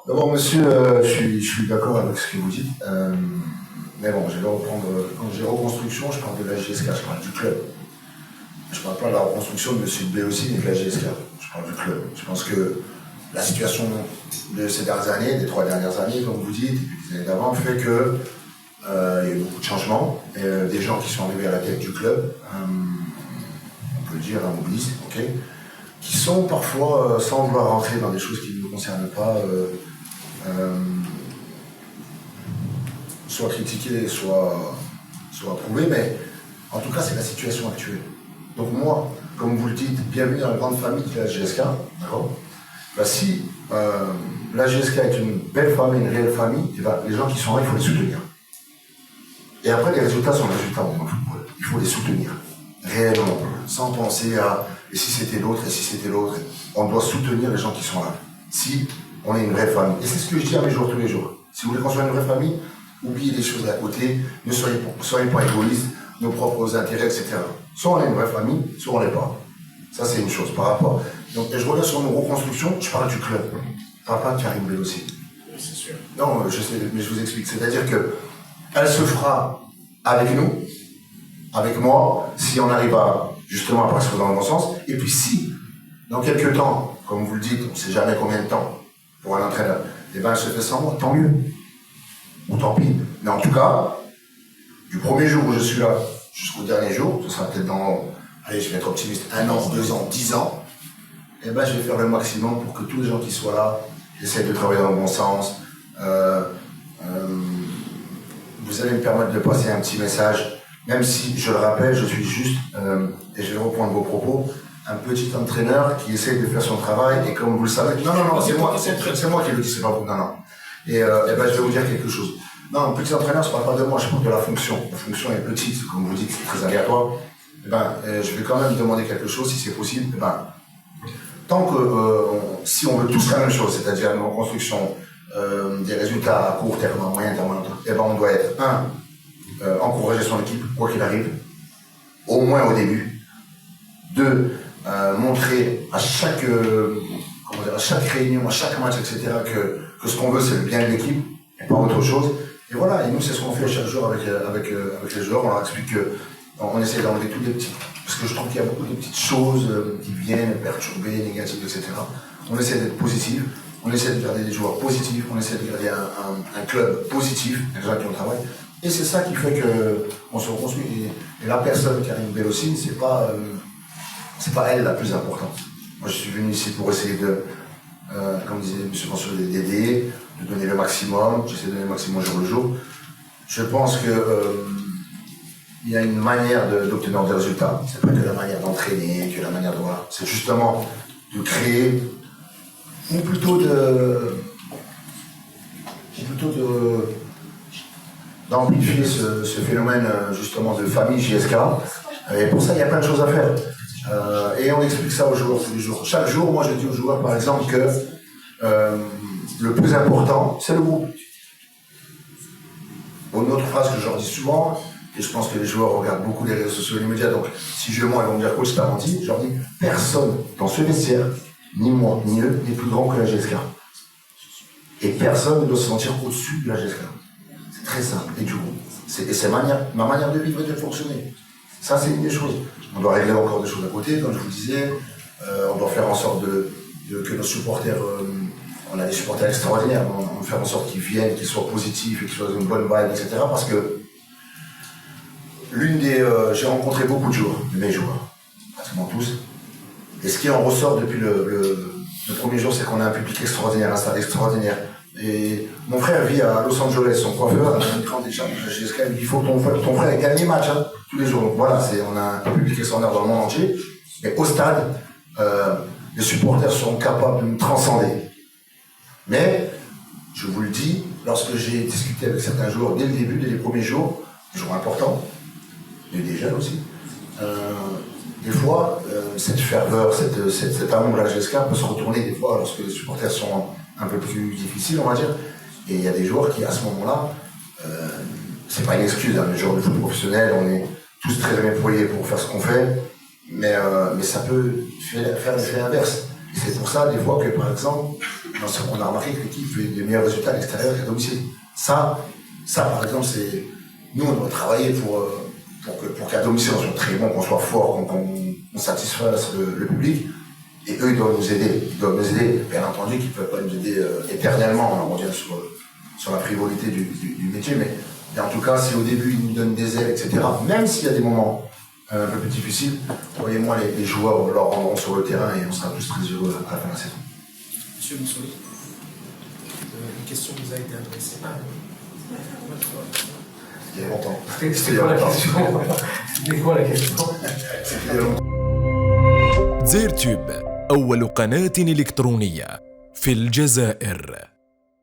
D'abord, monsieur, je suis d'accord avec ce que vous dites. Mais bon, je vais reprendre. Quand j'ai reconstruction, je parle de la GSK, je parle du club. Je ne parle pas de la reconstruction de monsieur B aussi, ni de la GSK. Je parle du club. Je pense que la situation de ces dernières années, des 3 dernières années, comme vous dites, et puis des années d'avant, fait que il y a eu beaucoup de changements. Des gens qui sont arrivés à la tête du club, on peut le dire, un mobiliste, ok, qui sont parfois, sans vouloir rentrer dans des choses qui ne nous concernent pas, soit critiqués, soit approuvés, mais en tout cas, c'est la situation actuelle. Donc moi, comme vous le dites, bienvenue dans la grande famille qui est la GSK, d'accord. Bah, si la GSK est une belle famille, une réelle famille, et bah, les gens qui sont là, il faut les soutenir. Et après, les résultats sont les résultats dans le football. Il faut les soutenir, réellement, sans penser à « et si c'était l'autre, et si c'était l'autre ». On doit soutenir les gens qui sont là. Si on est une vraie famille. Et c'est ce que je dis à mes joueurs tous les jours. Si vous voulez construire une vraie famille, oubliez les choses d'à côté, ne soyez pas égoïstes, nos propres intérêts, etc. Soit on est une vraie famille, soit on l'est pas. Ça, c'est une chose par rapport. Donc, je reviens sur nos reconstructions, je parle du club. Je parle pas de Karim Belossi. C'est sûr. Non, je sais, mais je vous explique. C'est-à-dire que elle se fera avec nous, avec moi, si on arrive à, justement, à passer dans le bon sens. Et puis si, dans quelques temps, comme vous le dites, on ne sait jamais combien de temps pour un entraîneur, et ben elle se fait sans moi, tant mieux. Ou tant pis. Mais en tout cas, du premier jour où je suis là jusqu'au dernier jour, ce sera peut-être dans, allez, je vais être optimiste, 1 an, 2 ans, 10 ans, et ben je vais faire le maximum pour que tous les gens qui soient là essayent de travailler dans le bon sens. Vous allez me permettre de passer un petit message, même si, je le rappelle, je suis juste, et je vais reprendre vos propos, un petit entraîneur qui essaye de faire son travail, et comme vous le savez, non, c'est moi qui le dis, c'est pas vous, non. Et ben, je vais vous dire quelque chose. Non, petit entraîneur, je ne parle pas de moi, je parle de la fonction. La fonction est petite, comme vous dites, c'est très aléatoire. Eh ben, je vais quand même demander quelque chose, si c'est possible. Eh ben, tant que, si on veut tous la même chose, c'est-à-dire une reconstruction, des résultats à court terme, à moyen terme, eh ben, on doit être, encourager son équipe, quoi qu'il arrive, au moins au début. 2, montrer à chaque réunion, à chaque match, etc., que ce qu'on veut, c'est le bien de l'équipe, et pas autre chose. Et voilà, et nous, c'est ce qu'on fait chaque jour avec les joueurs. On leur explique qu'on essaie d'enlever tous les petits, parce que je trouve qu'il y a beaucoup de petites choses qui viennent perturber, négatives, etc. On essaie d'être positif, on essaie de garder des joueurs positifs, on essaie de garder un club positif, les gens qui ont travaillé. Et c'est ça qui fait qu'on se reconstruit. Et la personne qui arrive Belossi, c'est pas elle la plus importante. Moi, je suis venu ici pour essayer de, comme disait M. François, d'aider, de donner le maximum. J'essaie de donner le maximum jour le jour. Je pense que il y a une manière d'obtenir des résultats. C'est pas que la manière d'entraîner, que la manière de voir. C'est justement de créer, ou plutôt d'amplifier ce phénomène justement de famille JSK. Et pour ça, il y a plein de choses à faire. Et on explique ça aux joueurs tous les jours. Chaque jour, moi je dis aux joueurs par exemple que le plus important, c'est le groupe. Une autre phrase que je leur dis souvent, et je pense que les joueurs regardent beaucoup les réseaux sociaux et les médias, donc si je mens, ils vont me dire coach, t'as menti. Je leur dis, personne dans ce vestiaire, ni moi, ni eux, n'est plus grand que la GSK. Et personne ne doit se sentir au-dessus de la GSK. C'est très simple. Et du coup, c'est ma manière de vivre et de fonctionner. Ça, c'est une des choses. On doit régler encore des choses à côté, comme je vous disais. On doit faire en sorte que nos supporters, on a des supporters extraordinaires, on doit faire en sorte qu'ils viennent, qu'ils soient positifs et qu'ils soient une bonne vibe, etc. Parce que j'ai rencontré beaucoup de joueurs, de mes joueurs, pratiquement tous. Et ce qui en ressort depuis le premier jour, c'est qu'on a un public extraordinaire, un stade extraordinaire. Et mon frère vit à Los Angeles, son coiffeur, a un grand échange chez GSK, il dit il faut que ton frère gagne les matchs, hein, tous les jours. Donc voilà, on a un public extraordinaire dans le monde entier. Et au stade, les supporters sont capables de nous transcender. Mais, je vous le dis, lorsque j'ai discuté avec certains joueurs dès le début, dès les premiers jours, des jours importants, et des jeunes aussi, des fois, cette ferveur, cet amour de la GSK peut se retourner des fois lorsque les supporters sont un peu plus difficiles, on va dire. Et il y a des joueurs qui, à ce moment-là, c'est pas une excuse, hein, les joueurs de foot professionnel, on est tous très bien employés pour faire ce qu'on fait, mais ça peut faire l'effet inverse. Et c'est pour ça, des fois, que par exemple, On a remarqué que l'équipe fait des meilleurs résultats à l'extérieur qu'à domicile. Ça, par exemple, c'est. Nous, on doit travailler pour qu'à domicile, on soit très bon, qu'on soit fort, qu'on satisfasse le public. Et eux, ils doivent nous aider. Bien entendu, qu'ils ne peuvent pas nous aider éternellement. On revient sur la frivolité du métier, mais en tout cas, si au début, ils nous donnent des ailes, etc., même s'il y a des moments un peu plus difficiles, croyez-moi, les joueurs leur rendront sur le terrain et on sera tous très heureux à la fin de la saison. Monsieur Moussouli, une question vous a été adressée. Il y a longtemps. C'était quoi la question C'était il y a longtemps. زيرتيوب أول قناة إلكترونية في الجزائر.